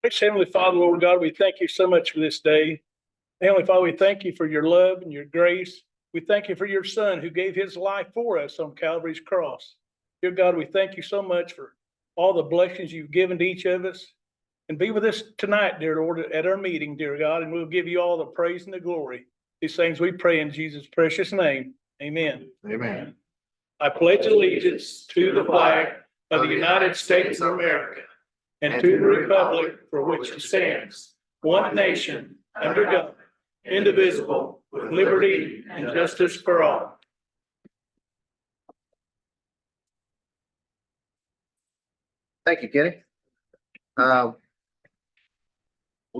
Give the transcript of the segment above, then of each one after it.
Gracious Heavenly Father, Lord God, we thank you so much for this day. Heavenly Father, we thank you for your love and your grace. We thank you for your Son who gave his life for us on Calvary's cross. Dear God, we thank you so much for all the blessings you've given to each of us. And be with us tonight, dear Lord, at our meeting, dear God, and we'll give you all the praise and the glory. These things we pray in Jesus' precious name. Amen. Amen. I pledge allegiance to the flag of the United States of America and to the republic for which it stands, one nation, under God, indivisible, with liberty and justice for all. Thank you, Kenny. We'll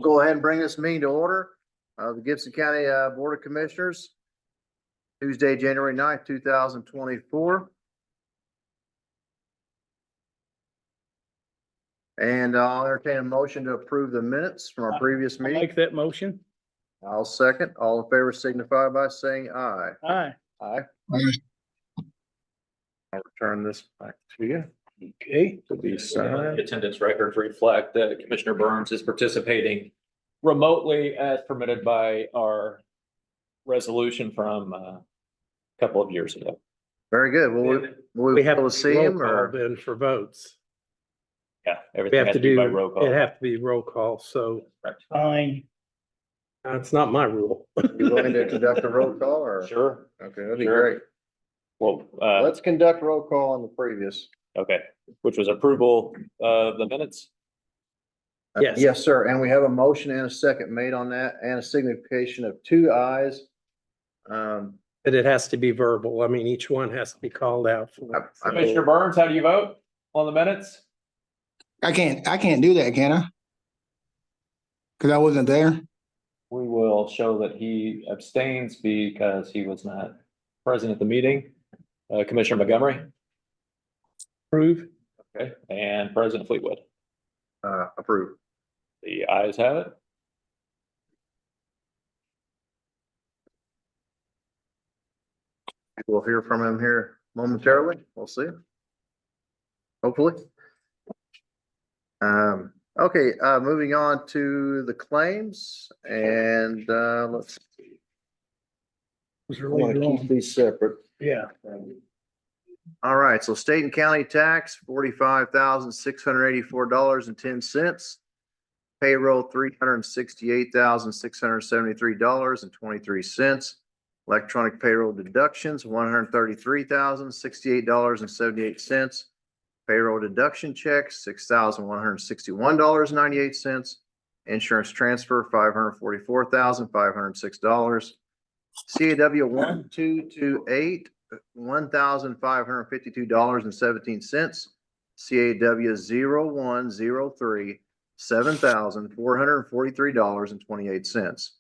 go ahead and bring this meeting to order. The Gibson County Board of Commissioners, Tuesday, January 9th, 2024. And I'll entertain a motion to approve the minutes from our previous I'll meeting. make that motion. I'll second. All in favor signify by saying aye. Aye. Aye. I'll return this back to you. Okay. To be signed. Attendance records reflect that Commissioner Burns is participating remotely as permitted by our resolution from a couple of years ago. Very good. Will we be able to see him or? Then for votes. Yeah, We everything have has to to be by do, roll call. it have to be roll call, so Fine. that's not my rule. You willing to conduct a roll call or? Sure. Okay, that'd be Sure. great. Well, Let's conduct roll call on the previous. okay, which was approval of the minutes. Yes. Yes, sir. And we have a motion and a second made on that and a signification of 2 ayes. But it has to be verbal. I mean, each one has to be called out. for. Commissioner Burns, how do you vote on the minutes? I can't do that, can I? Cause I wasn't there. We will show that he abstains because he was not present at the meeting. Commissioner Montgomery, Approve. okay, and President Fleetwood. Approved. The ayes have it. We'll hear from him here momentarily. We'll see. Hopefully. Okay, moving on to the claims and, let's see. Was I want to really keep wrong. these separate. Yeah. All right, so state and county tax, $45,684.10. Payroll, $368,673.23. Electronic payroll deductions, $133,068.78. Payroll deduction checks, $6,161.98. Insurance transfer, $544,506. CAW 1228, $1,552.17. CAW 0103, $7,443.28.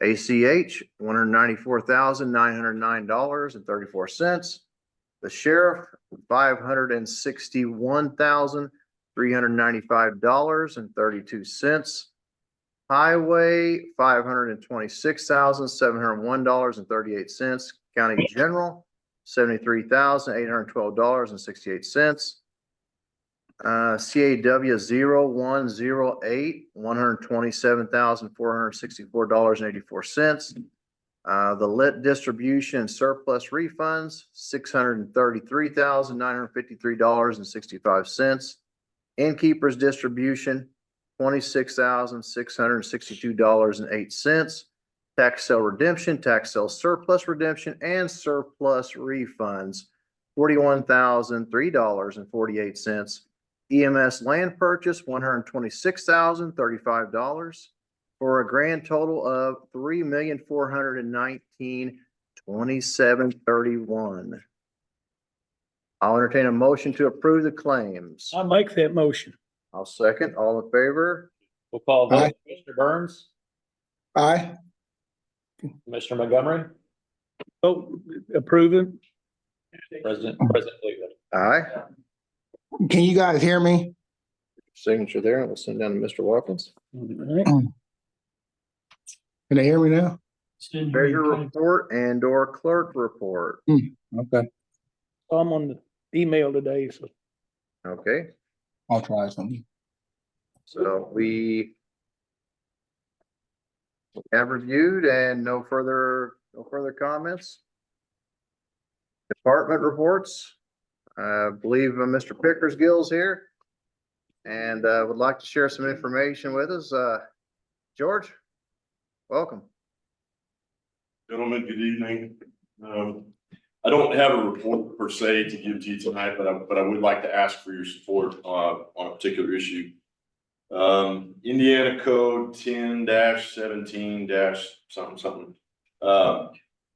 ACH, $194,909.34. The sheriff, $561,395.32. Highway, $526,701.38. County General, $73,812.68. CAW 0108, $127,464.84. The lit distribution and surplus refunds, $633,953.65. Innkeeper's distribution, $26,662.08. Tax sale redemption, tax sale surplus redemption, and surplus refunds, $41,003.48. EMS land purchase, $126,035 for a grand total of $3,419,2731. I'll entertain a motion to approve the claims. I'll make that motion. I'll second. All in favor? We'll call vote. Aye. Commissioner Burns, Aye. Commissioner Montgomery, Vote approving. President Fleetwood. Aye. Can you guys hear me? Signature there. We'll send down to Mr. Watkins. All right. Can they hear me now? Treasurer report and or clerk report. Okay, So I'm on the email today, so Okay. I'll try something. So we have reviewed and no further comments. Department reports. I believe Mr. Pickersgill's here and would like to share some information with us. George, welcome. Gentlemen, good evening. I don't have a report per se to give to you tonight, but I would like to ask for your support on a particular issue. Indiana Code 10-17- something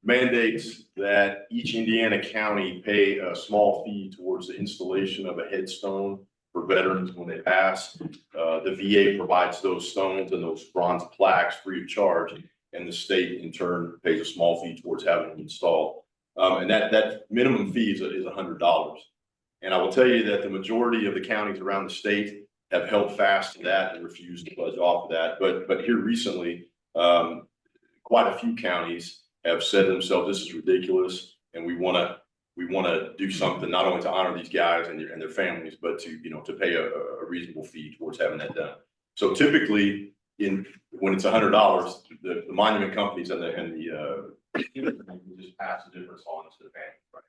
mandates that each Indiana county pay a small fee towards the installation of a headstone for veterans when they pass. The VA provides those stones and those bronze plaques free of charge, and the state in turn pays a small fee towards having them installed. And that minimum fee is $100. And I will tell you that the majority of the counties around the state have held fast to that and refused to budge off of that. But here recently, quite a few counties have said to themselves, this is ridiculous, and we want to do something not only to honor these guys and their families, but to, to pay a reasonable fee towards having that done. So typically, when it's $100, the monument companies and the just pass the difference on to the family, right?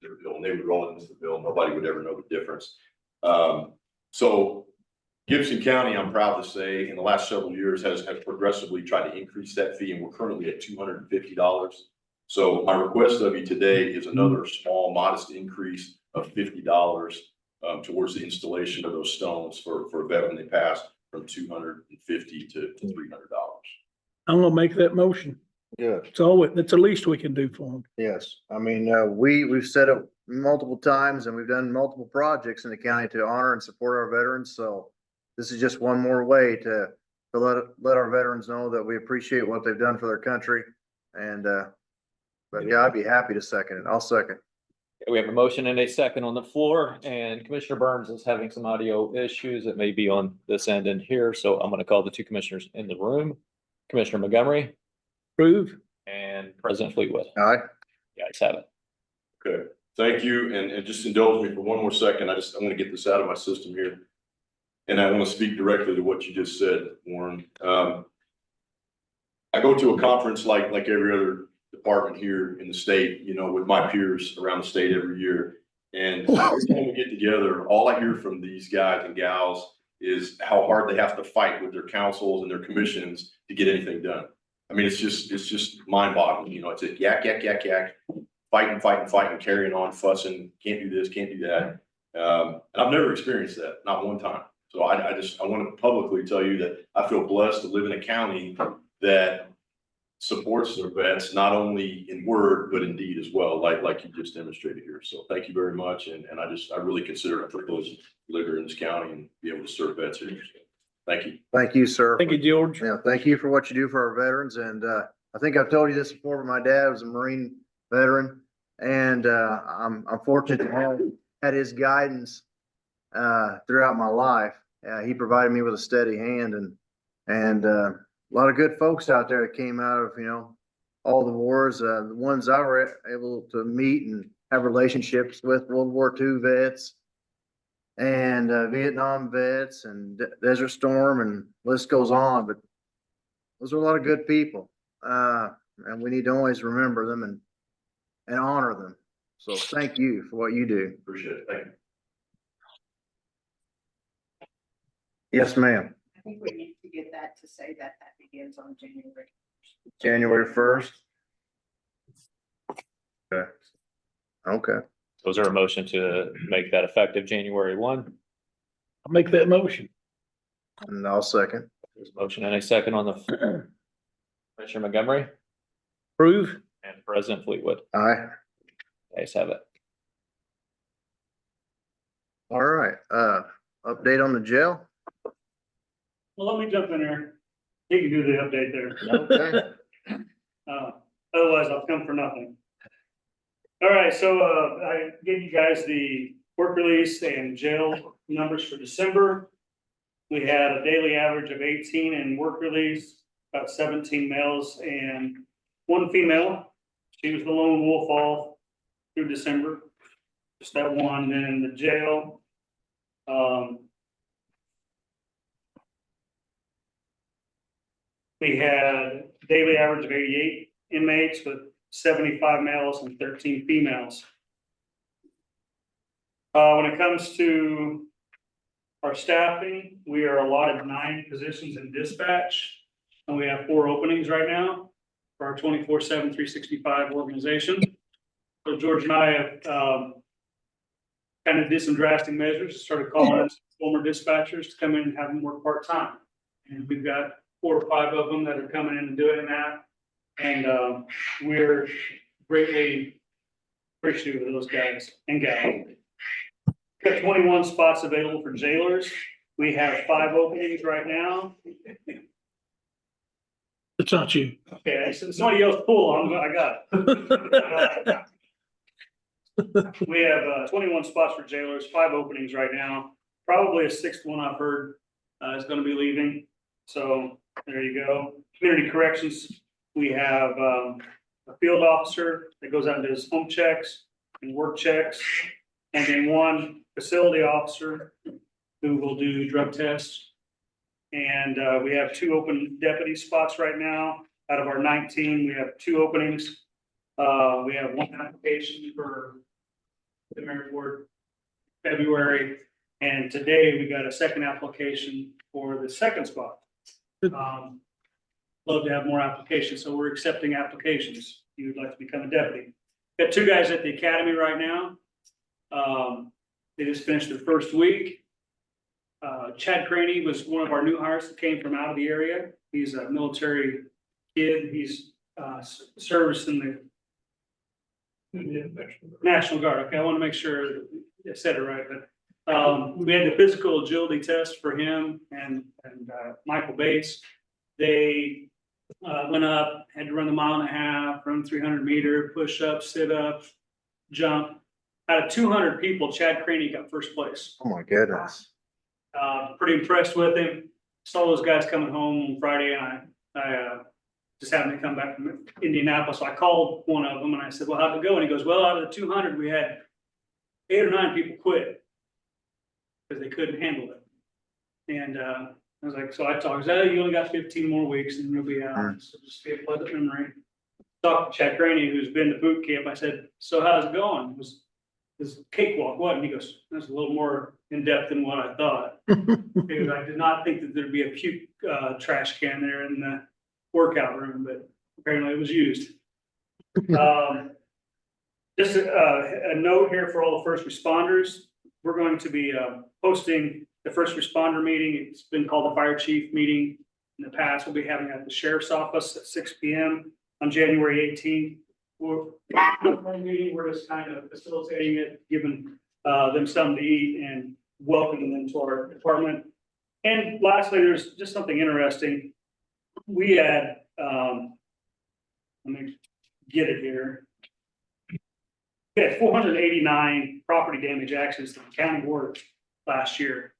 Their bill, and they would roll it into the bill. Nobody would ever know the difference. So Gibson County, I'm proud to say, in the last several years has progressively tried to increase that fee, and we're currently at $250. So my request of you today is another small, modest increase of $50 towards the installation of those stones for a veteran they passed, from $250 to $300. I'm gonna make that motion. Good. That's the least we can do for them. Yes, I mean, we've said it multiple times and we've done multiple projects in the county to honor and support our veterans. So this is just one more way to let our veterans know that we appreciate what they've done for their country. And, but yeah, I'd be happy to second it. I'll second. We have a motion and a second on the floor, and Commissioner Burns is having some audio issues. It may be on this end and here, so I'm going to call the two commissioners in the room. Commissioner Montgomery Approve. and President Fleetwood. All right. You guys have it. Okay, thank you. And just indulge me for one more second. I want to get this out of my system here. And I want to speak directly to what you just said, Warren. I go to a conference like every other department here in the state, with my peers around the state every year. And every time we get together, all I hear from these guys and gals is how hard they have to fight with their councils and their commissions to get anything done. I mean, it's just mind boggling, it's a yak, fighting, carrying on, fussing, can't do this, can't do that. And I've never experienced that, not one time. So I want to publicly tell you that I feel blessed to live in a county that supports their vets, not only in word, but in deed as well, like you just demonstrated here. So thank you very much. And I really consider it a privilege to live here in this county and be able to serve vets here. Thank you. Thank you, sir. Thank you, George. Yeah, thank you for what you do for our veterans. And I think I've told you this before, but my dad was a Marine veteran. And I'm fortunate to have had his guidance throughout my life. He provided me with a steady hand and a lot of good folks out there that came out of, all the wars. The ones I were able to meet and have relationships with, World War II vets and Vietnam vets and Desert Storm, and list goes on. But those are a lot of good people. And we need to always remember them and honor them. So thank you for what you do. Appreciate it. Thank you. Yes, ma'am. I think we need to get that to say that begins on January. January 1st. Okay. Okay. Was there a motion to make that effective January 1? I'll make that motion. And I'll second. There's a motion and a second on the floor. Commissioner Montgomery Approve. and President Fleetwood. Aye. You guys have it. All right. Update on the jail. Well, let me jump in there. You can do the update there. Okay. Otherwise I'll come for nothing. All right, so, I gave you guys the work release and jail numbers for December. We had a daily average of 18 in work release, about 17 males and 1 female. She was the lone wolf all through December. Just that one. Then in the jail, We had daily average of 88 inmates with 75 males and 13 females. When it comes to our staffing, we are allotted 9 positions in dispatch, and we have 4 openings right now for our 24/7, 365 organization. So George and I have, kind of did some drastic measures, started calling former dispatchers to come in and have them work part-time. And we've got 4 or 5 of them that are coming in and doing that. And, we're greatly appreciative of those guys and gals. Got 21 spots available for jailers. We have 5 openings right now. It's not you. Okay, so somebody else pull on, I got it. We have 21 spots for jailers, 5 openings right now. Probably a 6th one I've heard is gonna be leaving. So there you go. Community corrections, we have a field officer that goes out and does home checks and work checks. And then 1 facility officer who will do drug tests. And we have 2 open deputy spots right now. Out of our 19, we have 2 openings. We have 1 application for the merit board February, and today we got a 2nd application for the 2nd spot. Love to have more applications, so we're accepting applications. If you would like to become a deputy. Got 2 guys at the academy right now. They just finished their 1st week. Chad Craney was one of our new hires that came from out of the area. He's a military kid. He's serviced in the National Guard. Okay, I want to make sure I said it right, but we had the physical agility test for him and Michael Bates. They went up, had to run the 1.5 miles, run 300-meter, push up, sit up, jump. Out of 200 people, Chad Craney got 1st place. Oh, my goodness. Pretty impressed with him. Saw those guys coming home on Friday, and I just happened to come back from Indianapolis. So I called one of them and I said, well, how'd it go? And he goes, well, out of the 200, we had 8 or 9 people quit because they couldn't handle it. And I was like, so I talked, you only got 15 more weeks and you'll be out. So just be a pleasant memory. Talked to Chad Craney, who's been to boot camp. I said, so how's it going? It was this cakewalk, what? And he goes, that's a little more in depth than what I thought. Because I did not think that there'd be a puke trash can there in the workout room, but apparently it was used. Just a note here for all the first responders. We're going to be hosting the first responder meeting. It's been called the fire chief meeting in the past. We'll be having it at the sheriff's office at 6 p.m. on January 18th. We're just kind of facilitating it, giving them something to eat and welcoming them to our department. And lastly, there's just something interesting. We had, let me get it here. We had 489 property damage accidents that the county worked last year.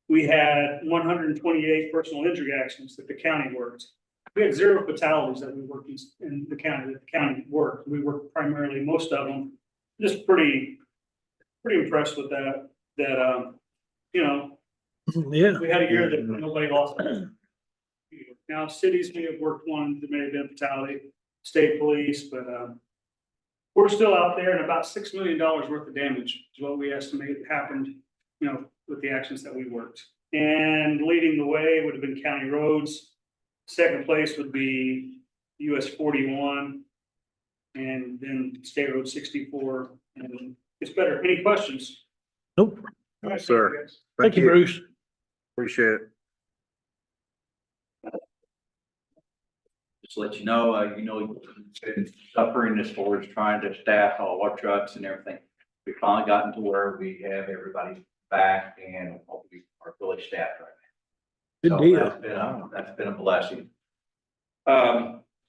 We had 128 personal injury accidents that the county worked. We had 0 fatalities that we worked in the county, that the county worked. We worked primarily, most of them, just pretty impressed with that, you know, Yeah. we had a year that nobody lost. Now, cities may have worked one that may have been fatality, state police, but, we're still out there, and about $6 million worth of damage is what we estimate happened, you know, with the actions that we worked. And leading the way would have been county roads. 2nd place would be US 41, and then State Road 64, and it's better. Any questions? Nope. No, sir. Thank you, Bruce. Appreciate it. Just let you know, been suffering as far as trying to staff all our trucks and everything. We finally gotten to where we have everybody back and we are fully staffed right now. Good So deal. that's been a blessing.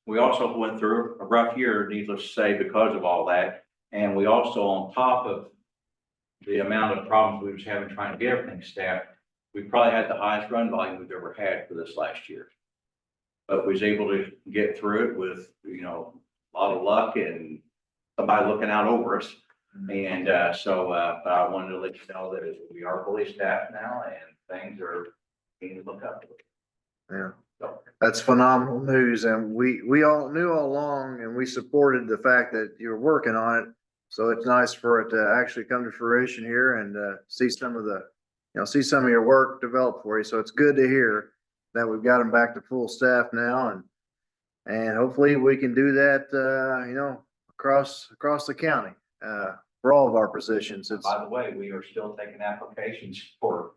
We also went through a rough year, needless to say, because of all that. And we also, on top of the amount of problems we was having trying to get everything staffed, we probably had the highest run volume we've ever had for this last year. But we was able to get through it with, you know, a lot of luck and somebody looking out over us. And but I wanted to let you know that we are fully staffed now and things are being looked up to. Yeah. That's phenomenal news, and we all knew all along, and we supported the fact that you were working on it. So it's nice for it to actually come to fruition here and, see some of the, see some of your work develop for you. So it's good to hear that we've got them back to full staff now, and hopefully we can do that, across the county, for all of our positions. It's, By the way, we are still taking applications for,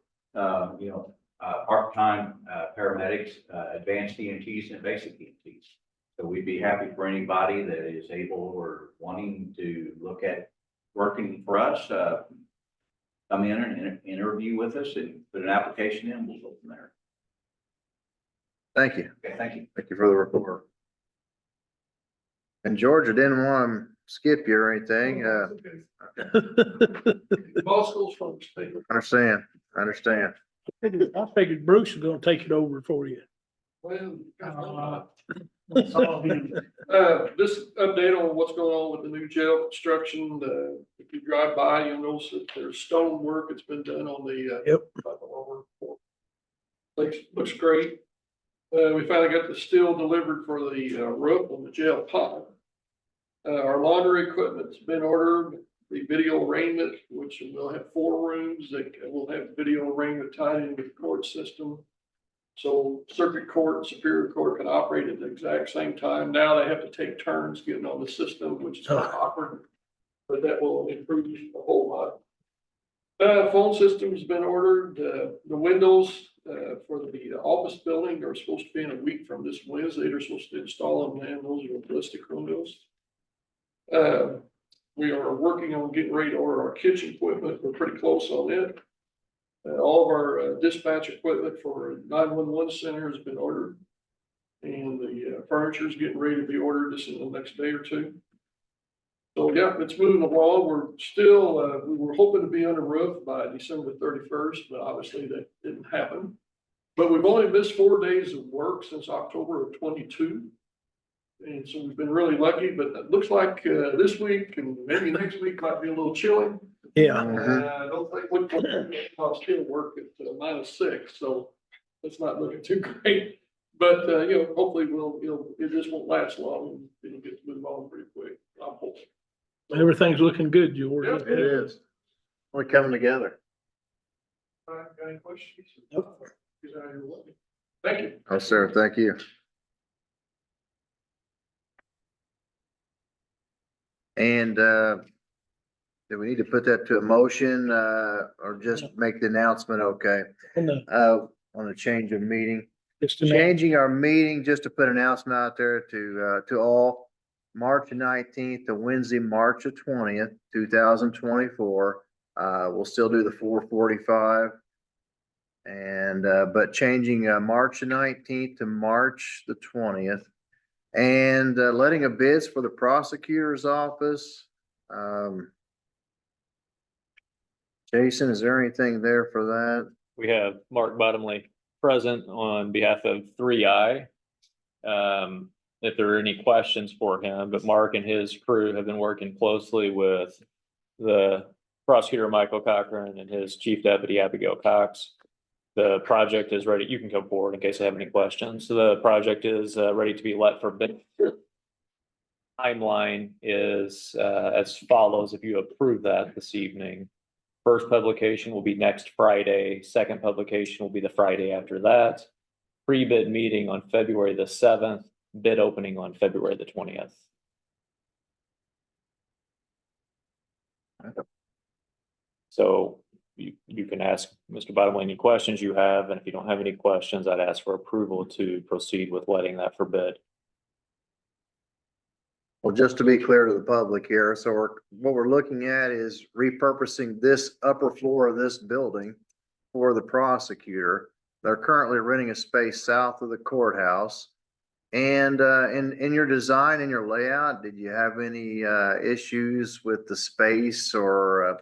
part-time, paramedics, advanced EMTs and basic EMTs. So we'd be happy for anybody that is able or wanting to look at working for us, come in and interview with us and put an application in, we'll go from there. thank you. Okay, thank you. Thank you for the report. And George, I didn't want to skip you or anything. Law school's folks, I understand. I figured Bruce was gonna take it over for you. It's all been- This update on what's going on with the new jail construction, if you drive by, you'll notice that there's stone work that's been done on the, Yep. looks great. We finally got the steel delivered for the roof on the jail pod. Our laundry equipment's been ordered, the video arraignment, which will have 4 rooms that will have video arraignment tied in with the court system. So circuit court and superior court can operate at the exact same time. Now they have to take turns getting on the system, which is kind of awkward, but that will improve a whole lot. Phone system's been ordered. The windows, for the office building are supposed to be in a week from this Wednesday. They're supposed to install them, and those are ballistic windows. We are working on getting ready to order our kitchen equipment. We're pretty close on it. All of our dispatch equipment for 911 center has been ordered. And the furniture is getting ready to be ordered this in the next day or two. So yeah, it's moving along. We're still, we were hoping to be under roof by December 31st, but obviously that didn't happen. But we've only missed 4 days of work since October of 22. And so we've been really lucky, but it looks like this week and maybe next week might be a little chilly. Yeah. I don't think I'll still work at -6, so it's not looking too great. But, hopefully it just won't last long and it'll get moved on pretty quick. I'm hoping. Everything's looking good, George. Yep. It is. We're coming together. Got any questions? Thank you. Oh, sir, thank you. And, do we need to put that to a motion, or just make the announcement? Okay. On a change of meeting, changing our meeting, just to put an announcement out there to all. March 19th to Wednesday, March 20th, 2024. We'll still do the 4:45. And, but changing, March 19th to March 20th. And, letting a bids for the prosecutor's office. Jason, is there anything there for that? We have Mark Bottomley present on behalf of 3I. If there are any questions for him, but Mark and his crew have been working closely with the prosecutor, Michael Cochran, and his chief deputy, Abigail Cox. The project is ready. You can come forward in case I have any questions. So the project is ready to be let for bid. Timeline is as follows. If you approve that this evening, first publication will be next Friday. Second publication will be the Friday after that. Pre-bid meeting on February 7th. Bid opening on February 20th. So you can ask Mr. Bottomley any questions you have, and if you don't have any questions, I'd ask for approval to proceed with letting that for bid. Well, just to be clear to the public here, so what we're looking at is repurposing this upper floor of this building for the prosecutor. They're currently renting a space south of the courthouse. And, in your design and your layout, did you have any, issues with the space or,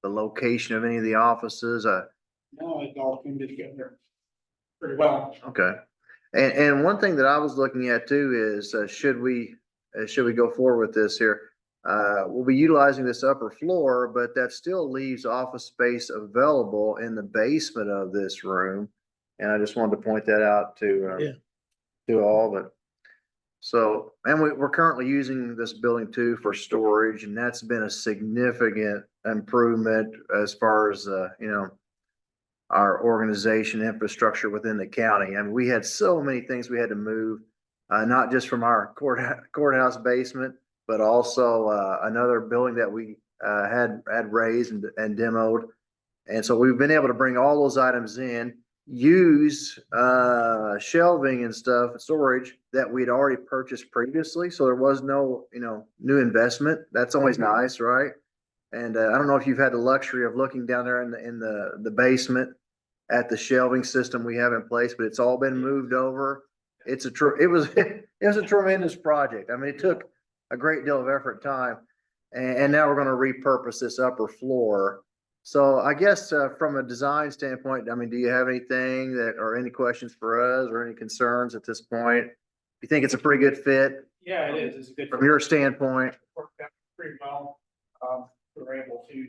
the location of any of the offices? No, it all came together pretty well. Okay. And one thing that I was looking at too is, should we go forward with this here? We'll be utilizing this upper floor, but that still leaves office space available in the basement of this room. And I just wanted to point that out Yeah. to all, but. So, and we're currently using this building too for storage, and that's been a significant improvement as far as, our organization infrastructure within the county. I mean, we had so many things we had to move, not just from our courthouse basement, but also, another building that we, had raised and demoed. And so we've been able to bring all those items in, use, shelving and stuff, storage that we'd already purchased previously. So there was no, new investment. That's always nice, right? And, I don't know if you've had the luxury of looking down there in the basement at the shelving system we have in place, but it's all been moved over. It was a tremendous project. I mean, it took a great deal of effort and time. And now we're gonna repurpose this upper floor. So I guess, from a design standpoint, I mean, do you have anything or any questions for us or any concerns at this point? You think it's a pretty good fit Yeah, it is. It's a good. from your standpoint? Worked out pretty well. We were able to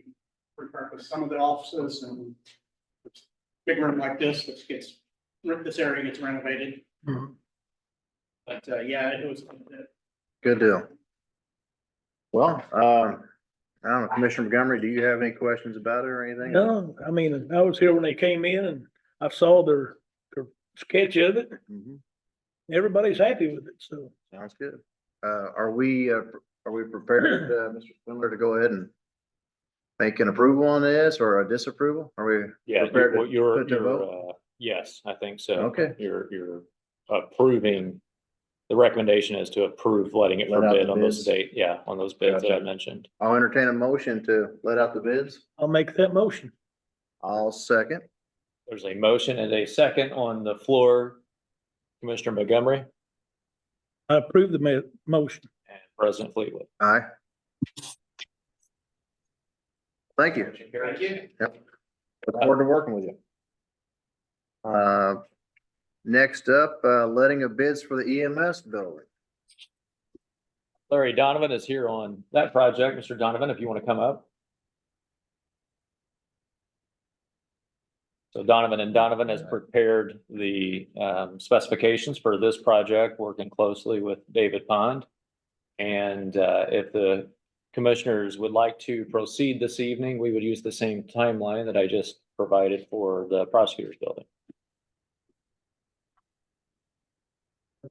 repurpose some of the offices and big room like this area gets renovated. Mhm. But, yeah, it was. Good deal. Well, I don't know, Commissioner Montgomery, do you have any questions about it or anything? No, I mean, I was here when they came in and I saw their sketch of it. Mhm. Everybody's happy with it, so. Sounds good. Are we prepared, Mr. Spindler, to go ahead and make an approval on this or a disapproval? Are we? Yeah, prepared to you're, put to vote? yes, I think so. Okay. You're approving, the recommendation is to approve letting it for Let out bid the on those bids. on those bids that I Gotcha. mentioned. I'll entertain a motion to let out the bids. I'll make that motion. I'll second. There's a motion and a second on the floor. Commissioner Montgomery I approve the motion. and President Fleetwood. Aye. Thank you. Thank you. Yep. Look forward to working with you. Next up, letting of bids for the EMS building. Larry Donovan is here on that project. Mr. Donovan, if you want to come up. So Donovan has prepared the specifications for this project, working closely with David Pond. And if the commissioners would like to proceed this evening, we would use the same timeline that I just provided for the prosecutor's building.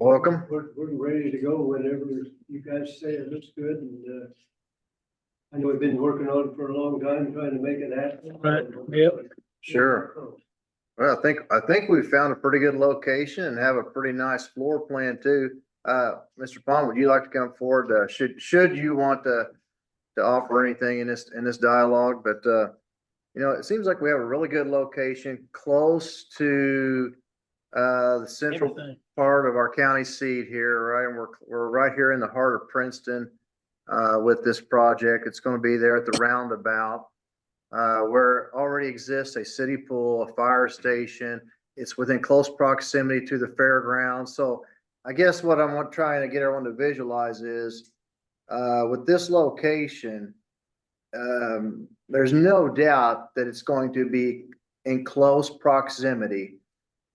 Welcome. We're ready to go whenever you guys say it looks good and, I know we've been working on it for a long time, trying to make it happen. Right, yep. Sure. Well, I think we found a pretty good location and have a pretty nice floor plan too. Mr. Pond, would you like to come forward? Should you want to offer anything in this dialogue? But, it seems like we have a really good location close to, the central Everything. part of our county seat here, right? And we're right here in the heart of Princeton, with this project. It's going to be there at the roundabout. Where already exists a city pool, a fire station. It's within close proximity to the fairgrounds. So I guess what I'm trying to get everyone to visualize is, with this location, there's no doubt that it's going to be in close proximity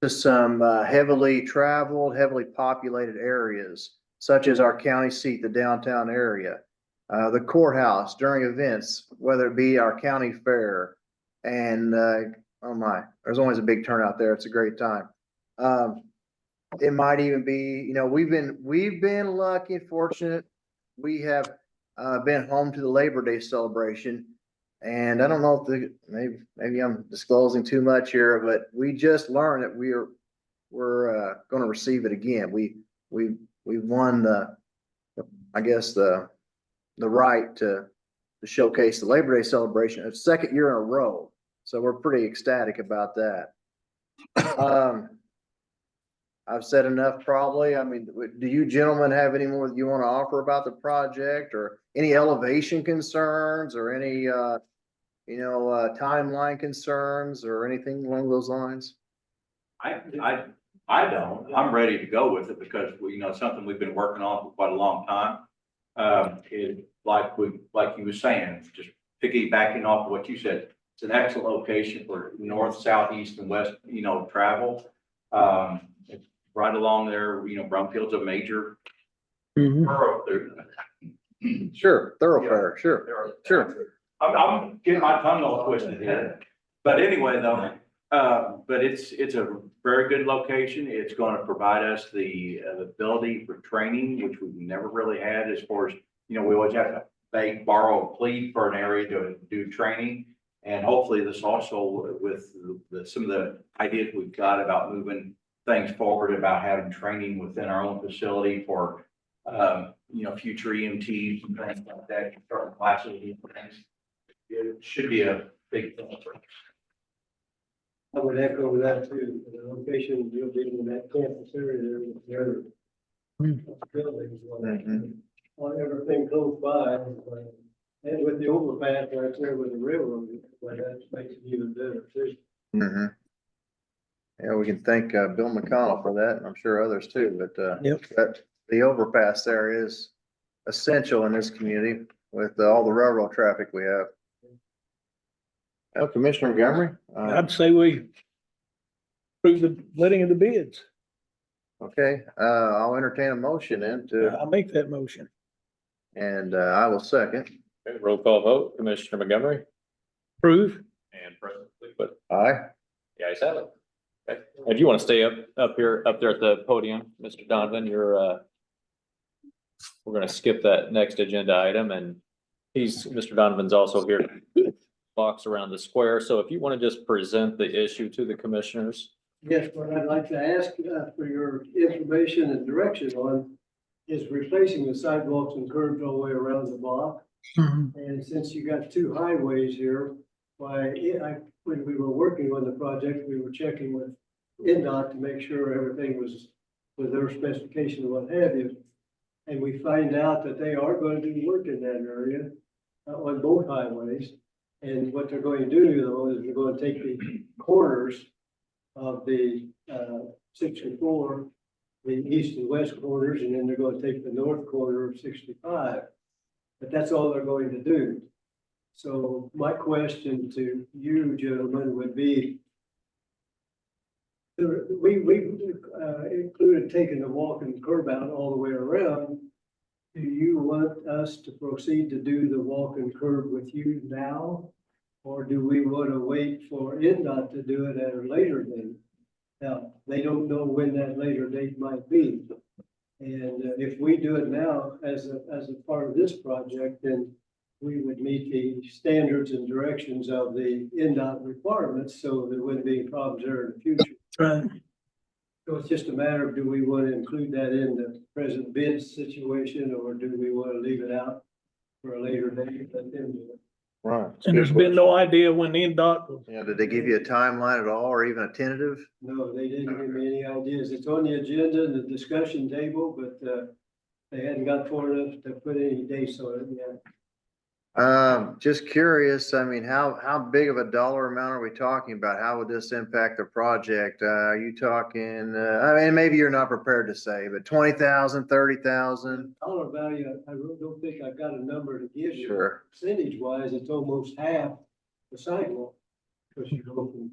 to some heavily traveled, heavily populated areas, such as our county seat, the downtown area. The courthouse during events, whether it be our county fair, and oh my, there's always a big turnout there. It's a great time. It might even be, we've been lucky and fortunate. We have been home to the Labor Day celebration, and I don't know if maybe I'm disclosing too much here, but we just learned that we're going to receive it again. We won the right to showcase the Labor Day celebration, a second year in a row. So we're pretty ecstatic about that. I've said enough probably. I mean, do you gentlemen have any more that you want to offer about the project, or any elevation concerns, or any, timeline concerns or anything along those lines? I don't, I'm ready to go with it because it's something we've been working on for quite a long time. Like you were saying, just piggybacking off of what you said, it's an excellent location for north, south, east, and west, travel. It's right along there, you know, Brumfield's a major Mhm. borough. There- Sure, thoroughfare, sure, sure. I'm getting my tongue all twisted here. But anyway, though, but it's a very good location. It's gonna provide us the ability for training, which we've never really had as far as, you know, we always have to beg, borrow, plead for an area to do training. And hopefully this also with some of the ideas we've got about moving things forward, about having training within our own facility for, you know, future EMTs and things like that, starting classes and things. It should be a big thing for us. I would echo that too, the location, you'll be in that campus area there with the other buildings. Mhm. On everything close by, and with the overpass right there with the railroad, well, that makes it even better too. Mhm. Yeah, we can thank, Bill McConnell for that, and I'm sure others too, but, Yep. that, the overpass there is essential in this community with all the railroad traffic we have. Commissioner Montgomery? I'd say we approve the letting of the bids. Okay, I'll entertain a motion then I'll make that motion. and I will second. Okay, roll call vote, Commissioner Montgomery Approve. and President Fleetwood. Aye. The ayes have it. Okay, if you want to stay up there at the podium, Mr. Donovan, we're gonna skip that next agenda item and Mr. Donovan's also here. Box around the square, so if you want to just present the issue to the commissioners. Yes, what I'd like to ask for your information and direction on is replacing the sidewalks and curbs all the way around the block. And since you got two highways here, when we were working on the project, we were checking with NDOT to make sure everything was with their specification and what have you. And we find out that they are going to do work in that area on both highways. And what they're going to do though is they're going to take the corners of the 64, the east and west corners, and then they're going to take the north corner of 65. But that's all they're going to do. So my question to you gentlemen would be, we included taking the walk and curb out all the way around. Do you want us to proceed to do the walk and curb with you now? Or do we want to wait for NDOT to do it at a later date? Now, they don't know when that later date might be. And if we do it now as a part of this project, then we would meet the standards and directions of the NDOT requirements, so there wouldn't be problems there in the future. Right. So it's just a matter of, do we want to include that in the present bid situation, or do we want to leave it out for a later date? Let them do it. Right. And there's been no idea when the NDOT will. Yeah, did they give you a timeline at all or even a tentative? No, they didn't give me any ideas. It's on the agenda, the discussion table, but they hadn't got far enough to put any dates on it yet. Just curious, I mean, how big of a dollar amount are we talking about? How would this impact the project? Are you talking, I mean, maybe you're not prepared to say, but 20,000, 30,000? Dollar value, I really don't think I've got a number to give you. Sure. Percentage wise, it's almost half the sidewalk. Because you go from,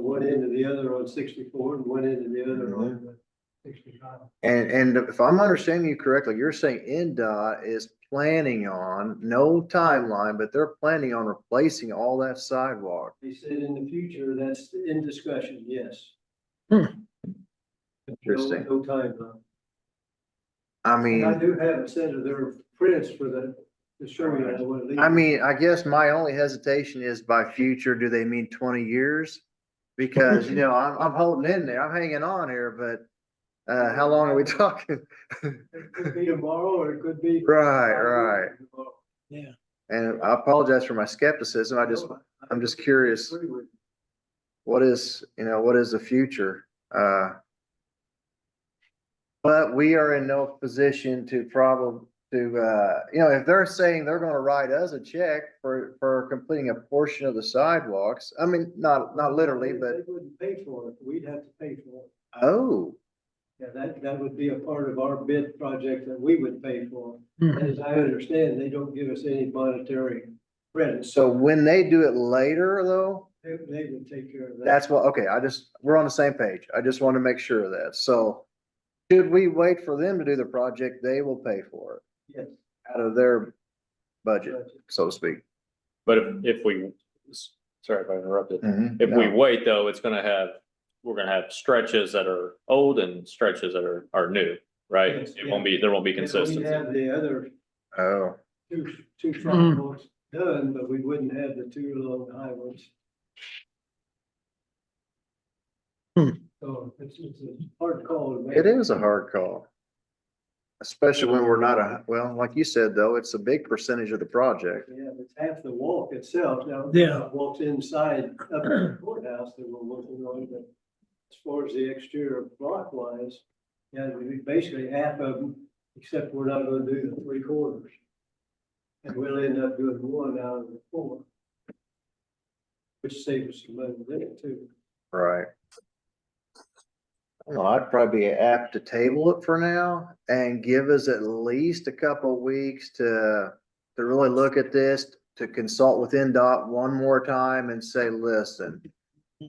one end to the other on 64 and one end to the other on 65. And if I'm understanding you correctly, you're saying NDOT is planning on, no timeline, but they're planning on replacing all that sidewalk. They said in the future, that's in discussion, yes. Interesting. No timeline. I And I mean, do have a set of their prints for to show you what it is. I mean, I guess my only hesitation is by future, do they mean 20 years? Because, I'm holding in there, I'm hanging on here, but how long are we talking? It could be tomorrow or it could be. Right. Yeah. And I apologize for my skepticism. I'm just curious, what is the future? But we are in no position to if they're saying they're gonna write us a check for completing a portion of the sidewalks, I mean, not literally, but, They wouldn't pay for it. We'd have to pay for it. oh, Yeah, that would be a part of our bid project that we would pay for. As I understand, they don't give us any monetary credit. so when they do it later though, They would take care of that. That's what, okay, we're on the same page. I just want to make sure of that. So should we wait for them to do the project, they will pay for it Yes. out of their budget, so to speak. But if we, sorry if I interrupted. If we No. wait though, we're gonna have stretches that are old and stretches that are new, right? Yes, It won't be, there won't be We consistency. have the other Oh, two sidewalks done, but we wouldn't have the two long highways. So it's a hard call to make. it is a hard call. Especially when we're not well, like you said, though, it's a big percentage of the project. Yeah, it's half the walk itself. Now, Yeah. walks inside up to the courthouse that we're working on, but as far as the exterior block wise, yeah, we basically half of them, except we're not gonna do the 3/4. And we'll end up doing one out of the 4. Which saves us some money there too. Right. Well, I'd probably be apt to table it for now and give us at least a couple of weeks to really look at this, to consult with NDOT one more time and say, listen,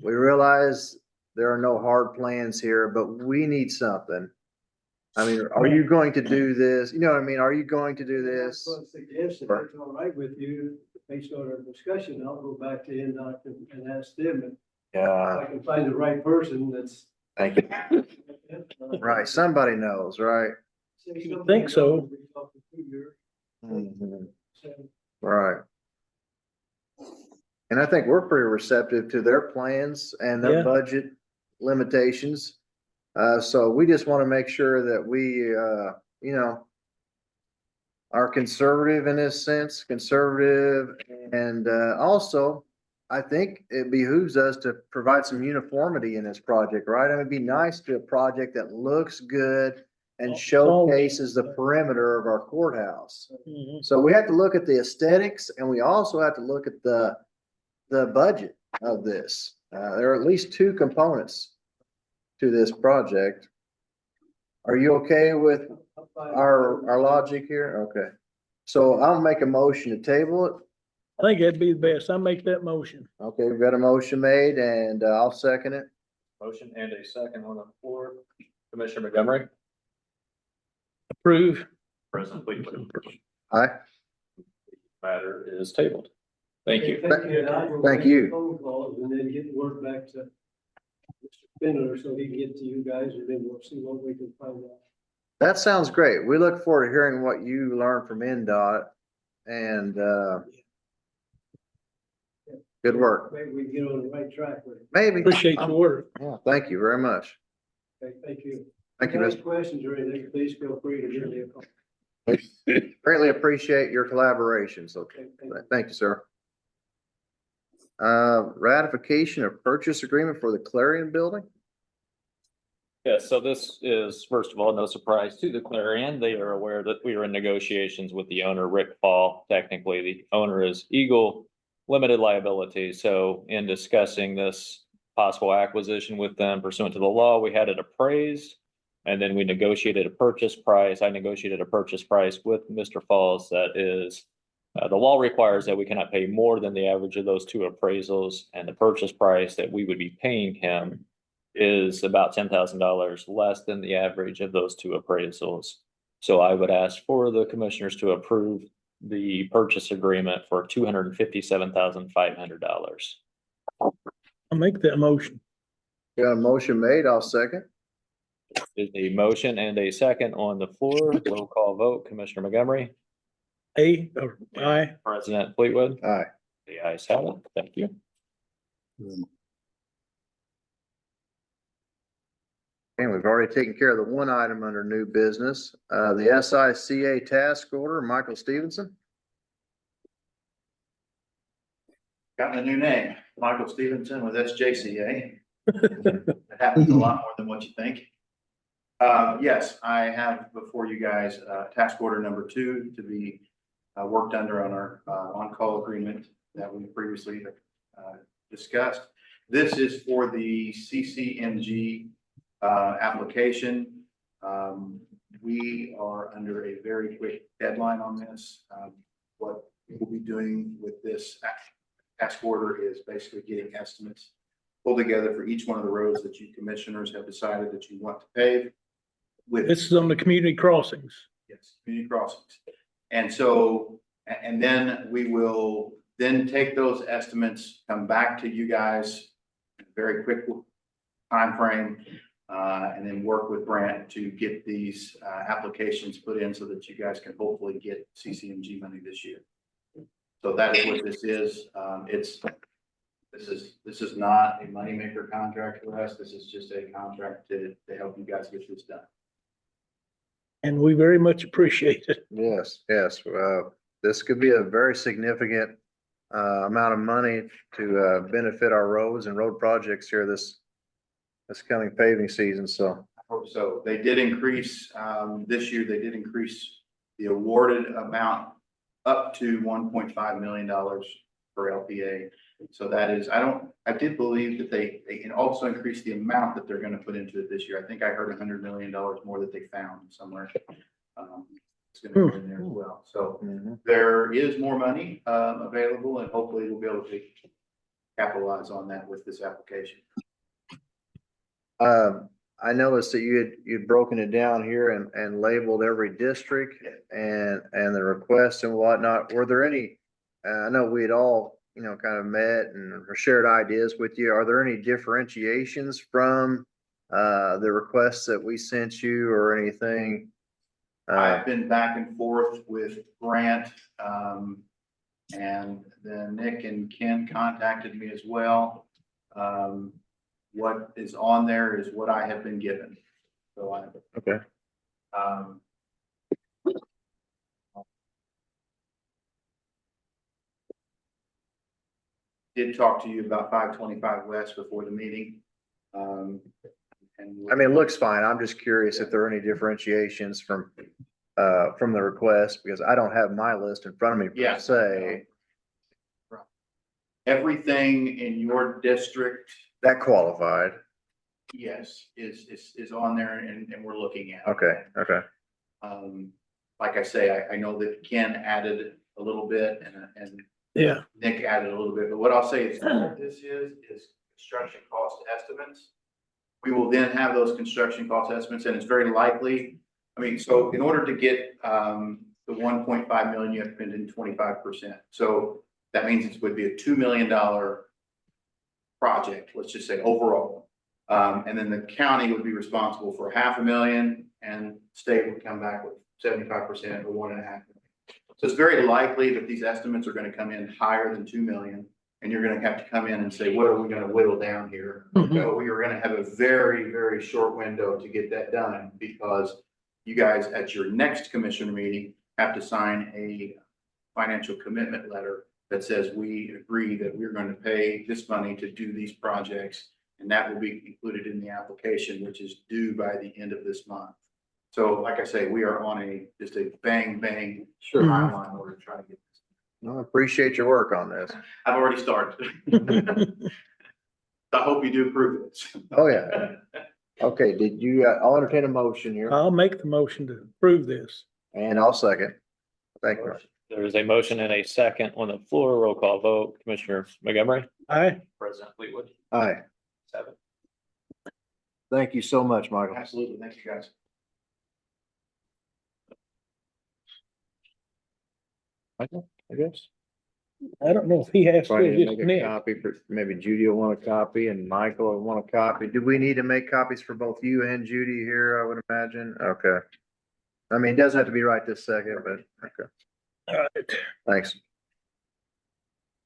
we realize there are no hard plans here, but we need something. I mean, are you going to do this? You know what I mean? Are you going to do this? I was gonna suggest if it's all right with you, based on our discussion, I'll go back to NDOT and ask them if Yeah, I can find the right person that's. thank you. Right, somebody knows, right? You would think so. Mhm. Right. And I think we're pretty receptive to their plans and their Yeah. budget limitations. So we just want to make sure that we, you know, are conservative in this sense, conservative. And, also, I think it behooves us to provide some uniformity in this project, right? I mean, it'd be nice to a project that looks good and showcases the perimeter of our courthouse. Mhm. So we have to look at the aesthetics and we also have to look at the budget of this. There are at least two components to this project. Are you okay with our logic here? Okay. So I'll make a motion to table it. I think that'd be the best. I make that motion. Okay, we've got a motion made and I'll second it. Motion and a second on the floor. Commissioner Montgomery, Approve. President Fleetwood. Aye. Matter is tabled. Thank you. Thank you. And I will Thank make you. phone calls and then get word back to Mr. Spindler so he can get to you guys and then we'll see what we can find out. That sounds great. We look forward to hearing what you learned from NDOT and, good work. Maybe we can get on the right track with it. Maybe. Appreciate your work. Yeah, thank you very much. Okay, thank you. Thank you, If Mr. questions or anything, please feel free to give me a call. Greatly appreciate your collaboration. So, Okay, thank you. thank you, sir. Ratification of purchase agreement for the Clarion Building? Yes, so this is, first of all, no surprise to the Clarion. They are aware that we are in negotiations with the owner, Rick Fall. Technically, the owner is Eagle Limited Liability. So in discussing this possible acquisition with them pursuant to the law, we had it appraised. And then we negotiated a purchase price. I negotiated a purchase price with Mr. Falls that is, the law requires that we cannot pay more than the average of those two appraisals. And the purchase price that we would be paying him is about $10,000 less than the average of those two appraisals. So I would ask for the commissioners to approve the purchase agreement for $257,500. I'll make that motion. Got a motion made, I'll second. Is a motion and a second on the floor. Roll call vote. Commissioner Montgomery, Aye. President Fleetwood. Aye. The ayes have it. Thank you. And we've already taken care of the one item under new business, the SICA task order, Michael Stevenson. Got a new name, Michael Stevenson with SJCA. It happens a lot more than what you think. Yes, I have before you guys, task order number 2 to be worked under on our on-call agreement that we previously discussed. This is for the CCMG application. We are under a very quick deadline on this. What we'll be doing with this task order is basically getting estimates pulled together for each one of the roads that you commissioners have decided that you want to pave. With This is on the community crossings. yes, community crossings. And so, and then we will then take those estimates, come back to you guys in a very quick timeframe, and then work with Brant to get these applications put in so that you guys can hopefully get CCMG money this year. So that is what this is. This is not a moneymaker contract for us. This is just a contract to help you guys get this done. And we very much appreciate it. Yes, yes. This could be a very significant amount of money to benefit our roads and road projects here this coming paving season, so. I hope so. They did increase, this year, they did increase the awarded amount up to $1.5 million for LPA. So that is, I did believe that they can also increase the amount that they're gonna put into it this year. I think I heard $100 million more that they found somewhere. It's gonna be in there as well. So there is more money, available, and hopefully we'll be able to capitalize on that with this application. I noticed that you'd broken it down here and labeled every district and the requests and whatnot. Were there any, I know we had all, kind of met and shared ideas with you. Are there any differentiations from the requests that we sent you or anything? I've been back and forth with Grant, and then Nick and Ken contacted me as well. What is on there is what I have been given. So Okay. Did talk to you about 525 West before the meeting. And I mean, it looks fine. I'm just curious if there are any differentiations from the request, because I don't have my list in front of me Yeah. per se. everything in your district, That qualified. yes, is on there and we're looking at. Okay, okay. Like I say, I know that Ken added a little bit and Yeah. Nick added a little bit, but what I'll say is what this is construction cost estimates. We will then have those construction cost estimates, and it's very likely, I mean, so in order to get the 1.5 million, you have to put in 25%. So that means it would be a $2 million project, let's just say overall. And then the county would be responsible for $500,000 and state would come back with 75% or $1.5 million. So it's very likely that these estimates are going to come in higher than 2 million. And you're going to have to come in and say, what are we going to whittle down here? So we are going to have a very, very short window to get that done, because you guys at your next commissioner meeting have to sign a financial commitment letter that says we agree that we're going to pay this money to do these projects. And that will be included in the application, which is due by the end of this month. So like I say, we are on just a bang timeline in order to try to get this. No, I appreciate your work on this. I've already started. I hope you do approve it. Oh, yeah. Okay, did you, I'll entertain a motion here I'll make the motion to approve this. and I'll second. Thank you. There is a motion and a second on the floor. Roll call vote. Commissioner Montgomery, Aye. President Fleetwood, Aye. 7. Thank you so much, Michael. Absolutely. Thank you, guys. Michael, I guess. I don't know if he has So I to, need to just make a Nick. copy for, maybe Judy will want a copy and Michael will want a copy. Do we need to make copies for both you and Judy here, I would imagine? Okay. I mean, it doesn't have to be right this second, but, okay, All right. thanks.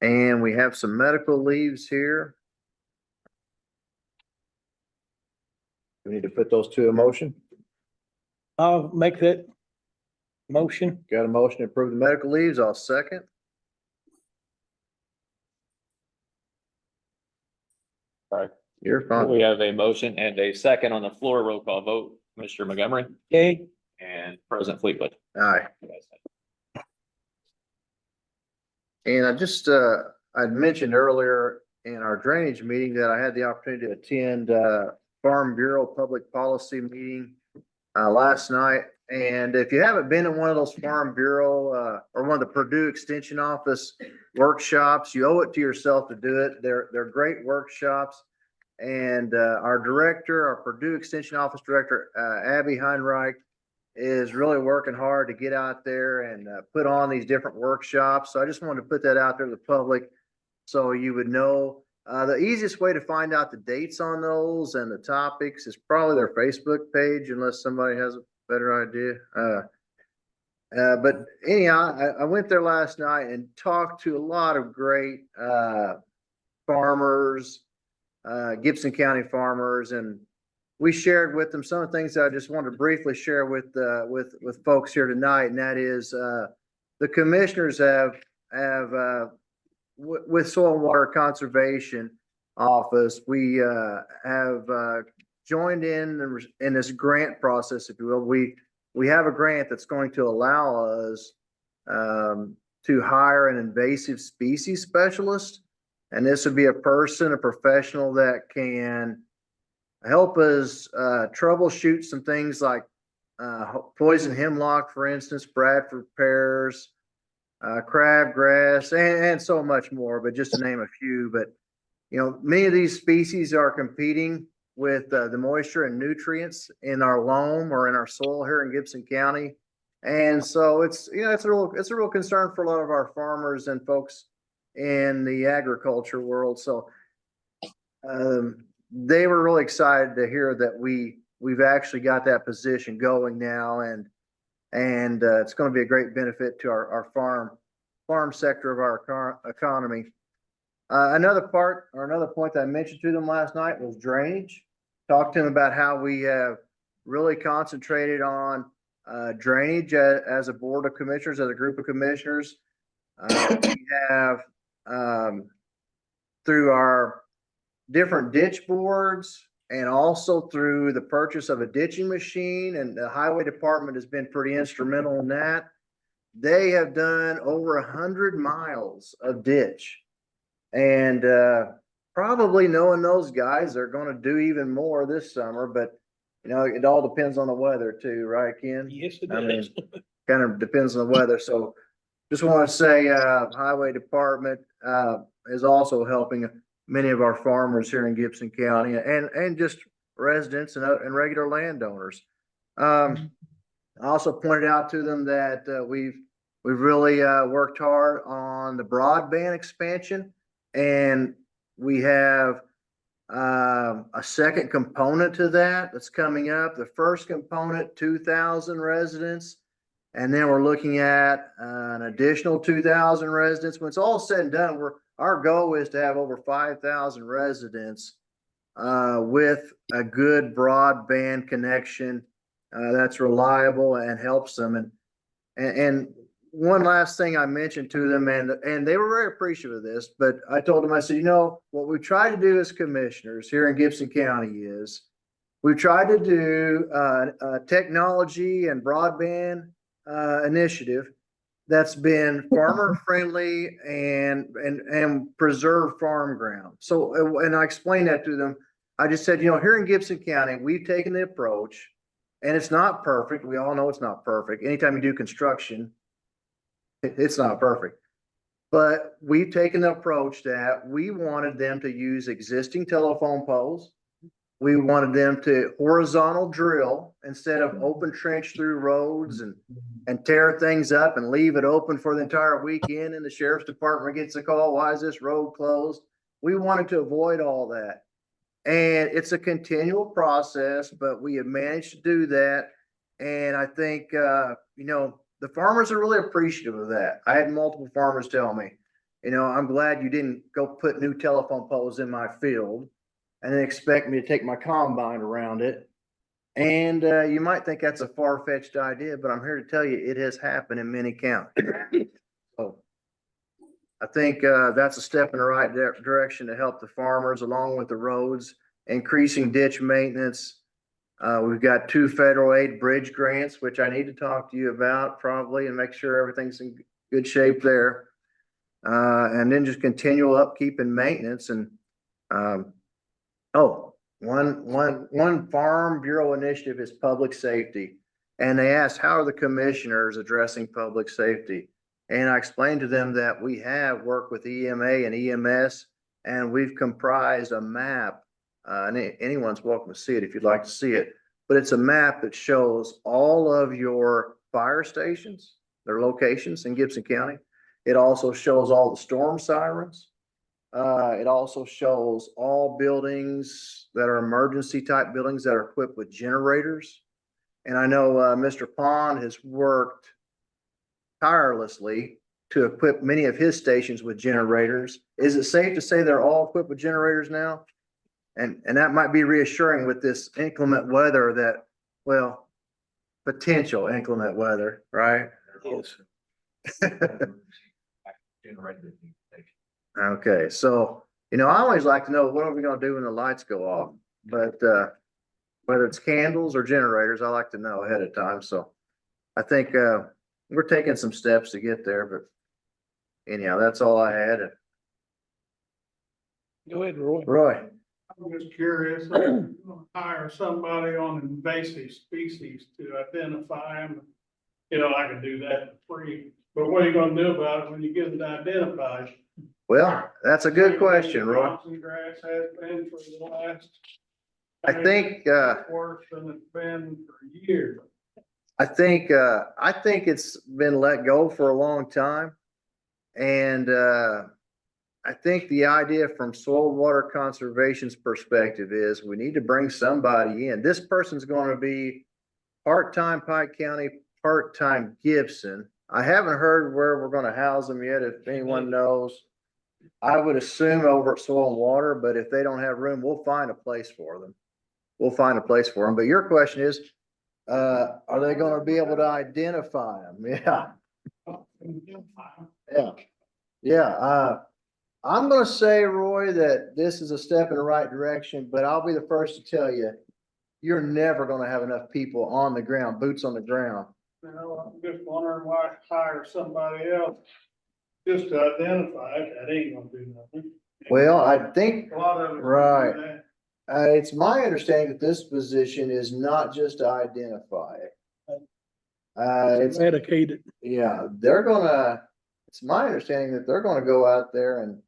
And we have some medical leaves here. We need to put those to a motion. I'll make that motion. Got a motion to approve the medical leaves. I'll second. Sorry. You're fine. We have a motion and a second on the floor. Roll call vote. Commissioner Montgomery Okay. and President Fleetwood. Aye. And I just, I'd mentioned earlier in our drainage meeting that I had the opportunity to attend, Farm Bureau Public Policy meeting, last night. And if you haven't been in one of those Farm Bureau, or one of the Purdue Extension Office workshops, you owe it to yourself to do it. They're great workshops. And, our director, our Purdue Extension Office Director, Abby Heinreich, is really working hard to get out there and, put on these different workshops. So I just wanted to put that out there to the public so you would know. The easiest way to find out the dates on those and the topics is probably their Facebook page, unless somebody has a better idea. But anyhow, I went there last night and talked to a lot of great, farmers, Gibson County farmers, and we shared with them some of the things that I just wanted to briefly share with folks here tonight, and that is, the commissioners have, with Soil and Water Conservation Office, we, have, joined in this grant process, if you will. We have a grant that's going to allow us, to hire an invasive species specialist. And this would be a person, a professional that can help us troubleshoot some things like poison hemlock, for instance, Bradford pears, crabgrass, and so much more, but just to name a few. But, you know, many of these species are competing with the moisture and nutrients in our loam or in our soil here in Gibson County. And so it's, you know, it's a real concern for a lot of our farmers and folks in the agriculture world. So they were really excited to hear that we've actually got that position going now, and it's going to be a great benefit to our farm sector of our economy. Another point that I mentioned to them last night was drainage. Talked to them about how we have really concentrated on drainage as a board of commissioners, as a group of commissioners. We have, through our different ditch boards and also through the purchase of a ditching machine, and the highway department has been pretty instrumental in that. They have done over 100 miles of ditch, and probably knowing those guys, they're going to do even more this summer. But you know, it all depends on the weather too, right, Ken? Yes, it I mean, does. kind of depends on the weather. So just want to say, highway department is also helping many of our farmers here in Gibson County, and just residents and regular landowners. I also pointed out to them that we've really worked hard on the broadband expansion, and we have a second component to that that's coming up. The first component, 2,000 residents. And then we're looking at an additional 2,000 residents. When it's all said and done, our goal is to have over 5,000 residents with a good broadband connection that's reliable and helps them. And one last thing I mentioned to them, and they were very appreciative of this, but I told them, I said, you know, what we try to do as commissioners here in Gibson County is we try to do technology and broadband initiative that's been farmer friendly and preserve farm ground. So, and I explained that to them. I just said, you know, here in Gibson County, we've taken the approach, and it's not perfect. We all know it's not perfect. Anytime you do construction, it's not perfect. But we've taken the approach that we wanted them to use existing telephone poles. We wanted them to horizontal drill instead of open trench through roads and tear things up and leave it open for the entire weekend, and the sheriff's department gets a call, why is this road closed? We wanted to avoid all that. And it's a continual process, but we have managed to do that. And I think, you know, the farmers are really appreciative of that. I had multiple farmers tell me, you know, I'm glad you didn't go put new telephone poles in my field and then expect me to take my combine around it. And you might think that's a far-fetched idea, but I'm here to tell you it has happened in many counties. So I think that's a step in the right direction to help the farmers, along with the roads, increasing ditch maintenance. We've got 2 federal aid bridge grants, which I need to talk to you about probably and make sure everything's in good shape there. And then just continual upkeep and maintenance. And one Farm Bureau initiative is public safety. And they asked, how are the commissioners addressing public safety? And I explained to them that we have worked with EMA and EMS, and we've comprised a map. And anyone's welcome to see it if you'd like to see it. But it's a map that shows all of your fire stations, their locations in Gibson County. It also shows all the storm sirens. It also shows all buildings that are emergency type buildings that are equipped with generators. And I know, Mr. Pond has worked tirelessly to equip many of his stations with generators. Is it safe to say they're all equipped with generators now? And that might be reassuring with this inclement weather that, well, potential inclement weather, right? Yes. Okay, so, you know, I always like to know, what are we gonna do when the lights go off? But, whether it's candles or generators, I like to know ahead of time, so I think, we're taking some steps to get there, but anyhow, that's all I had. Go ahead, Roy. Roy, I'm just curious, if you're gonna hire somebody on invasive species to identify them. You know, I can do that for free, but what are you gonna do about it when you get it identified? well, that's a good question, Roy. Johnson grass has been for the last. I think, Worse than it's been for years. I think it's been let go for a long time. And, I think the idea from soil water conservation's perspective is we need to bring somebody in. This person's gonna be part-time Pike County, part-time Gibson. I haven't heard where we're gonna house them yet, if anyone knows. I would assume over at Soil and Water, but if they don't have room, we'll find a place for them. We'll find a place for them. But your question is, are they gonna be able to identify them? Yeah. Yeah. Yeah, I'm gonna say, Roy, that this is a step in the right direction, but I'll be the first to tell you, you're never gonna have enough people on the ground, boots on the ground. You know, I'm just wondering why hire somebody else just to identify it. That ain't gonna do nothing. Well, I think, A lot of it. right. It's my understanding that this position is not just to identify it. It's, Eradicated. yeah, it's my understanding that they're gonna go out there and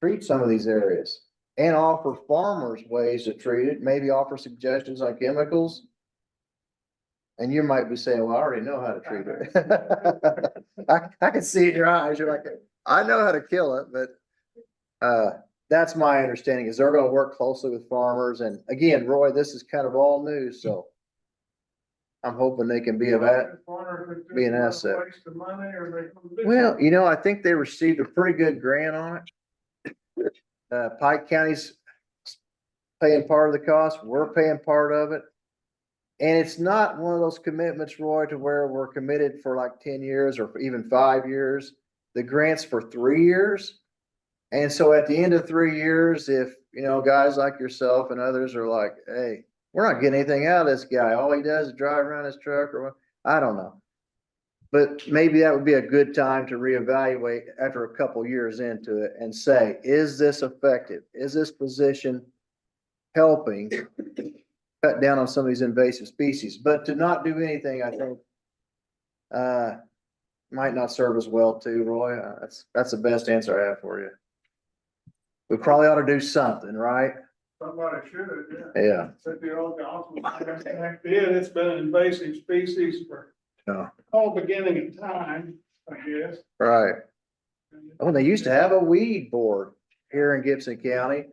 treat some of these areas and offer farmers ways to treat it, maybe offer suggestions on chemicals. And you might be saying, well, I already know how to treat it. I can see it in your eyes. You're like, I know how to kill it, but, that's my understanding is they're gonna work closely with farmers. And again, Roy, this is kind of all new, so I'm hoping they can be be an asset. Waste of money or they gonna do Well, something. you know, I think they received a pretty good grant on it. Pike County's paying part of the cost, we're paying part of it. And it's not one of those commitments, Roy, to where we're committed for like 10 years or even 5 years. The grant's for 3 years. And so at the end of 3 years, if, you know, guys like yourself and others are like, hey, we're not getting anything out of this guy. All he does is drive around his truck or what, I don't know. But maybe that would be a good time to reevaluate after a couple years into it and say, is this effective? Is this position helping cut down on some of these invasive species? But to not do anything, I think, might not serve us well too, Roy. That's the best answer I have for you. We probably ought to do something, right? Somebody should, yeah. Yeah. Said the old Johnson, heck, it's been an invasive species for Yeah. all beginning of time, I guess. Right. Oh, they used to have a weed board here in Gibson County.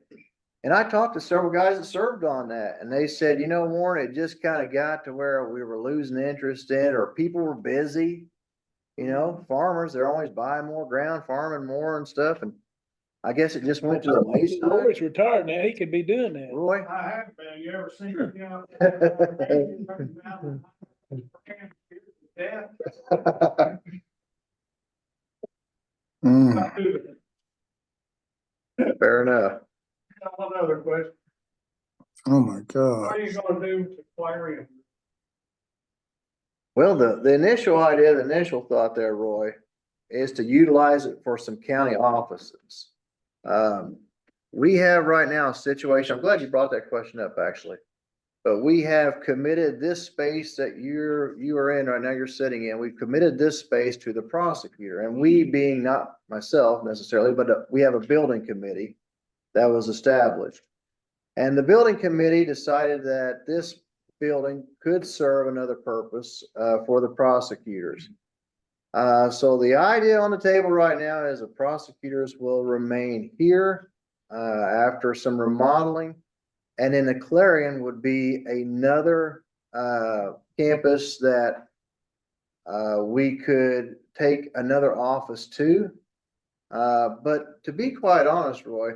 And I talked to several guys that served on that, and they said, you know, Warren, it just kind of got to where we were losing interest in, or people were busy. You know, farmers, they're always buying more ground, farming more and stuff, and I guess it just went to the wayside. Roy's retired now. He could be doing that. Roy? I have been, you ever seen, you know. Yeah. Fair enough. One other question, Oh, my what God. are you gonna do with the aquarium? Well, the initial idea, the initial thought there, Roy, is to utilize it for some county offices. We have right now a situation, I'm glad you brought that question up, actually. but we have committed this space that you are in right now, you're sitting in, we've committed this space to the prosecutor. And we being not myself necessarily, but we have a building committee that was established. And the building committee decided that this building could serve another purpose, for the prosecutors. So the idea on the table right now is the prosecutors will remain here, after some remodeling. And in the Clarion would be another, campus that, we could take another office to. But to be quite honest, Roy,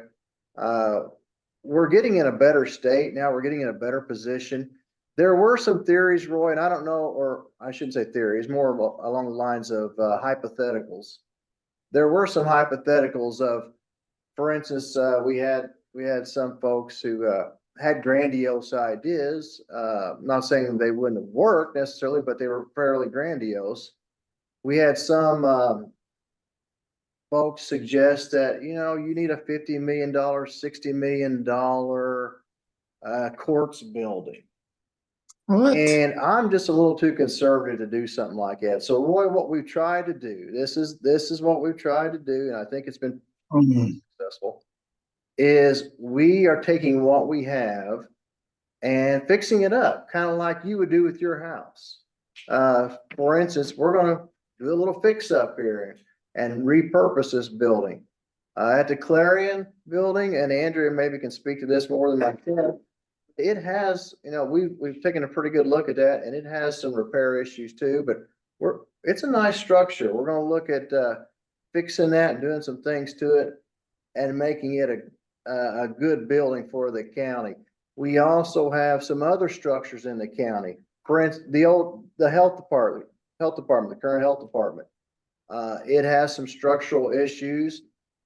we're getting in a better state now. We're getting in a better position. There were some theories, Roy, and I don't know, or I shouldn't say theories, more along the lines of hypotheticals. There were some hypotheticals of, for instance, we had some folks who had grandiose ideas. Not saying they wouldn't have worked necessarily, but they were fairly grandiose. We had some folks suggest that, you need a $50 million, $60 million courts building. What? And I'm just a little too conservative to do something like that. So Roy, what we've tried to do, this is what we've tried to do, and I think it's been successful, is we are taking what we have and fixing it up, kind of like you would do with your house. For instance, we're gonna do a little fix up here and repurpose this building. At the Clarion building, and Andrea maybe can speak to this more than I can. It has, we've taken a pretty good look at that, and it has some repair issues too, but it's a nice structure. We're gonna look at, fixing that and doing some things to it and making it a good building for the county. We also have some other structures in the county. For instance, the health department, the current health department. It has some structural issues,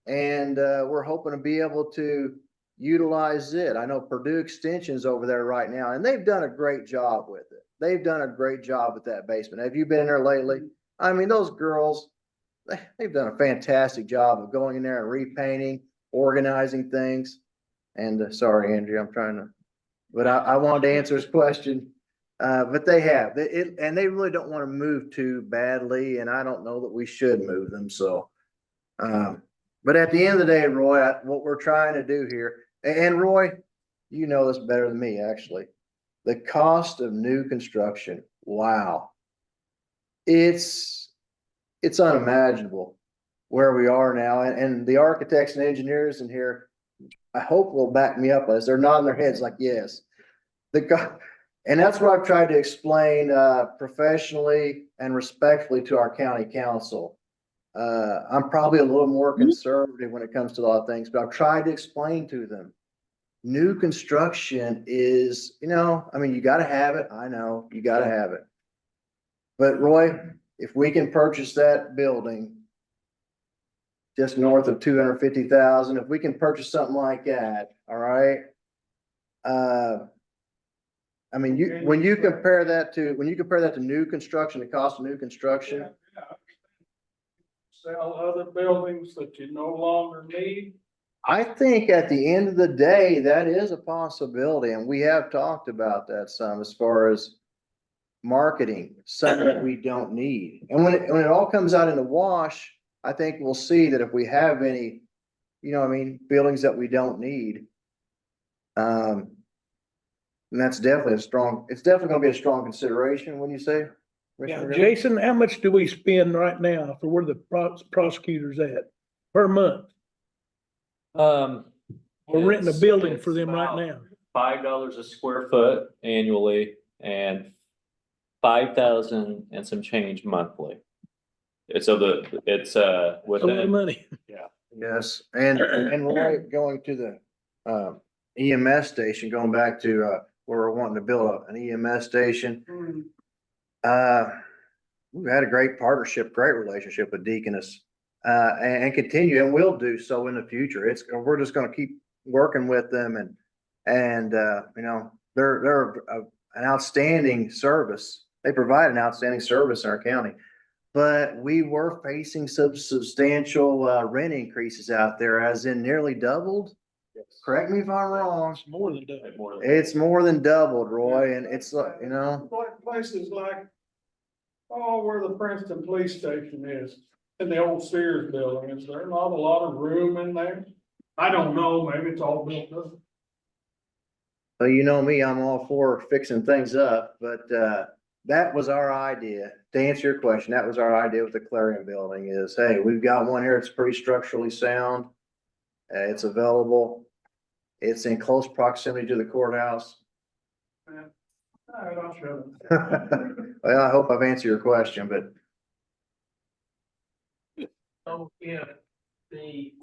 and, we're hoping to be able to utilize it. I know Purdue Extension's over there right now, and they've done a great job with it. They've done a great job with that basement. Have you been in there lately? I mean, those girls, they've done a fantastic job of going in there and repainting, organizing things. And sorry, Andrea, I'm trying to, but I wanted to answer his question. But they have, and they really don't want to move too badly, and I don't know that we should move them, so. But at the end of the day, Roy, what we're trying to do here, and Roy, you know this better than me, actually. The cost of new construction, wow. It's unimaginable where we are now, and the architects and engineers in here, I hope will back me up as they're nodding their heads like, yes. And that's what I've tried to explain, professionally and respectfully to our county council. I'm probably a little more conservative when it comes to a lot of things, but I've tried to explain to them. New construction is, you gotta have it. I know, you gotta have it. But Roy, if we can purchase that building just north of 250,000, if we can purchase something like that, all right? When you compare that to new construction, the cost of new construction. Sell other buildings that you no longer need. I think at the end of the day, that is a possibility, and we have talked about that some as far as marketing, something that we don't need. And when it all comes out in the wash, I think we'll see that if we have any, buildings that we don't need. And that's definitely it's definitely gonna be a strong consideration, wouldn't you say? Yeah, Commissioner? Jason, how much do we spend right now for where the prosecutors at per month? We're renting a building for them right now. $5 a square foot annually and 5,000 and some change monthly. It's It's a lot of within, money. Yes, and Roy, going to the EMS station, going back to where we're wanting to build an EMS station. We've had a great partnership, great relationship with Deaconess, and continue, and will do so in the future. We're just gonna keep working with them, and they're an outstanding service. They provide an outstanding service in our county. But we were facing some substantial rent increases out there, as in nearly doubled. Correct me if I'm wrong. It's more than double. More than- It's more than doubled, Roy, and it's like, you know, Like places like, oh, where the Princeton Police Station is, in the old Sears building, is there not a lot of room in there? I don't know, maybe it's all built up. so you know me, I'm all for fixing things up, but, that was our idea. To answer your question, that was our idea with the Clarion building is, hey, we've got one here that's pretty structurally sound. It's available. It's in close proximity to the courthouse. All right, I'll show them. Well, I hope I've answered your question, but So if the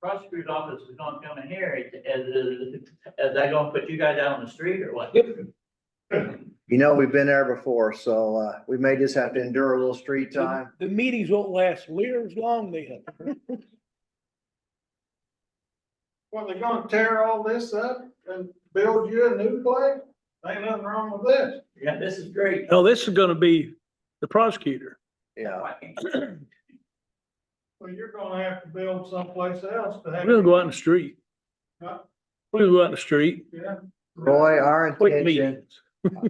prosecutor's office is gonna come in here, is that gonna put you guys out on the street or what? you know, we've been there before, so, we may just have to endure a little street time. The meetings won't last years long then. Well, they're gonna tear all this up and build you a new place? Ain't nothing wrong with this. Yeah, this is great. No, this is gonna be the prosecutor. Yeah. Well, you're gonna have to build someplace else to have. We're gonna go out in the street. Huh? We're gonna go out in the street, Yeah. Roy, our quick intention, meetings.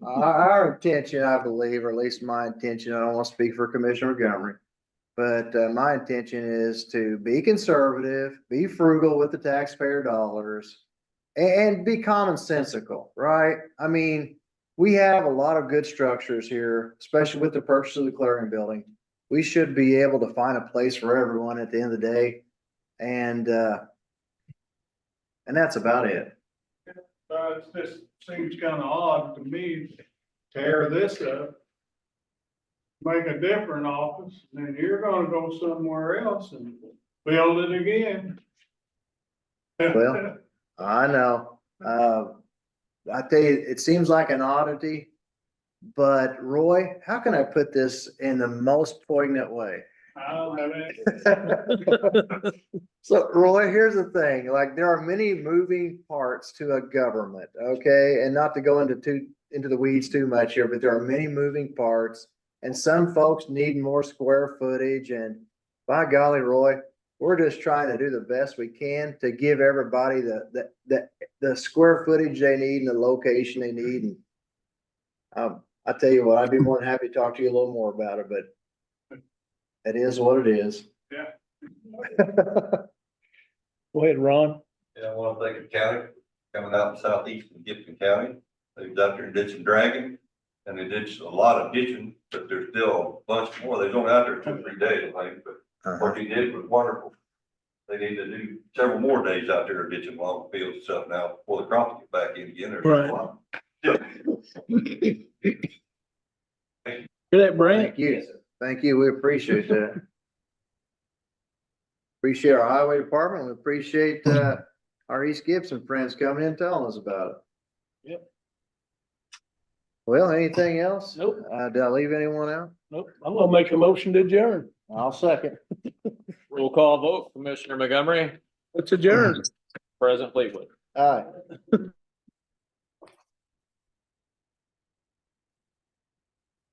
our intention, I believe, or at least my intention, I don't want to speak for Commissioner Montgomery. But, my intention is to be conservative, be frugal with the taxpayer dollars. And be commonsensical, right? I mean, we have a lot of good structures here, especially with the purchase of the Clarion building. We should be able to find a place for everyone at the end of the day. And that's about it. It just seems kind of odd to me, to tear this up. Make a different office, and then you're gonna go somewhere else and build it again. Well, I know. I tell you, it seems like an oddity. But Roy, how can I put this in the most poignant way? I don't have it. So Roy, here's the thing, like there are many moving parts to a government, okay? And not to go into the weeds too much here, but there are many moving parts. And some folks need more square footage and by golly, Roy, we're just trying to do the best we can to give everybody the square footage they need and the location they need. And I tell you what, I'd be more than happy to talk to you a little more about it, but it is what it is. Yeah. Go ahead, Ron. Yeah, I want to thank the county coming out in southeast in Gibson County. They've got there and did some dragging and they did a lot of ditching, but there's still a bunch more. They've only out there 2 or 3 days, I think, but what they did was wonderful. They need to do several more days out there ditching along the fields and stuff now before the crops get back in again. There's a lot. Hear that, Brent? Thank you. Thank you. We appreciate that. Appreciate our highway department. We appreciate, our East Gibson friends coming in and telling us about it. Yep. Well, anything else? Nope. Did I leave anyone out? Nope. I'm gonna make a motion to adjourn. I'll second. Roll call vote, Commissioner Montgomery, Let's adjourn. President Fleetwood. Aye.